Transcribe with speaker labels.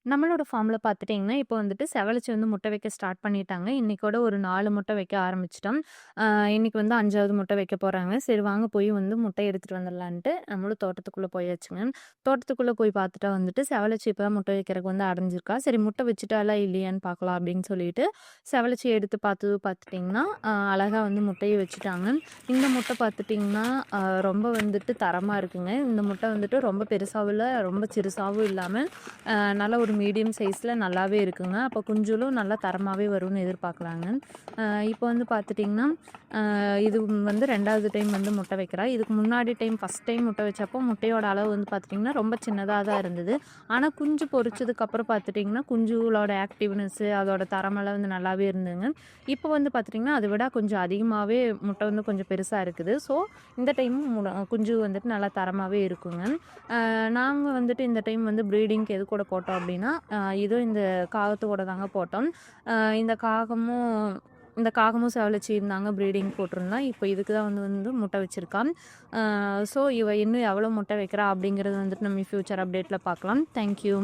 Speaker 1: நம்மளோட ஃபார்ம்ல பார்த்துட்டீங்கன்னா, இப்போ வந்துட்டு செவலச்சி வந்து முட்டை வைக்க ஸ்டார்ட் பண்ணிட்டாங்க. இன்னைக்கோட ஒரு 4 முட்டை வைக்க ஆரம்பிச்சுட்டோம். அ இன்னைக்கு வந்து 5வது முட்டை வைக்க போறாங்க. சரி வாங்க போய் வந்து முட்டை எடுத்துட்டு வந்துடலான்ட்டு நம்மளும் தோட்டத்துக்குள்ள போயாச்சுங்க. தோட்டத்துக்குள்ள போய் பார்த்துட்டா வந்துட்டு செவலச்சி இப்ப தான் முட்டை வைக்கிறதுக்கு வந்து அடைஞ்சிருக்கா. சரி முட்டை வச்சுட்டாளா இல்லையான்னு பார்க்கலாம் அப்படின்னு சொல்லிட்டு செவலச்சி எடுத்து பார்த்துட்டீங்கன்னா, அழகா வந்து முட்டைய வச்சுட்டாங்க. இந்த முட்டை பார்த்துட்டிங்கன்னா, அ ரொம்ப வந்துட்டு தரமா இருக்குங்க. இந்த முட்டை வந்துட்டு ரொம்ப பெருசாவும் இல்ல, ரொம்ப சிறுசாவும் இல்லாம நல்ல ஒரு மீடியம் சைஸில நல்லாவே இருக்குங்க. அப்போ குஞ்சுகளும் நல்லா தரமாவே வரும்னு எதிர்பார்க்கலாங்க. இப்போ வந்து பார்த்துட்டிங்கன்னா, இது வந்து 2வது டைம் வந்து முட்டை வைக்கிறா. இதுக்கு முன்னாடி ஃபர்ஸ்ட் டைம் முட்டை வச்சப்போ முட்டையோட அளவு வந்து பார்த்துட்டிங்கன்னா, ரொம்ப சின்னதா தான் இருந்தது. ஆனா குஞ்சு பொரிச்சதுக்கப்புறம் பார்த்துட்டிங்கன்னா, குஞ்சுகளோட ஆக்டிவ்னஸ்ஸு அதோட தரமெல்லாம் வந்து நல்லாவே இருந்ததுங்க. இப்போ வந்து பார்த்துட்டிங்கன்னா, அத விட கொஞ்சம் அதிகமாவே முட்டை வந்து கொஞ்சம் பெருசா இருக்குது. ஸோ இந்த டைமும் குஞ்சு வந்துட்டு நல்லா தரமாவே இருக்குங்க. நாங்க வந்துட்டு இந்த டைம் வந்து ப்ரீடிங்க்கு எது கூட போட்டோம் அப்டின்னா, இதுவும் இந்த காகத்து கூட தாங்க போட்டோம். அ இந்த காகமும் இந்த காகமும் செவலச்சியும் தாங்க ப்ரீடிங் போட்டிருந்தோம். இப்போ இதுக்கு தான் வந்து வந்து முட்டை வச்சிருக்கா. ஸோ இவ இன்னும் எவ்வளோ முட்டை வைக்கிறா அப்படிங்கிறது வந்துட்டு நம்ம ஃபியூச்சர் அப்டேட்ல பார்க்கலாம். Thank you.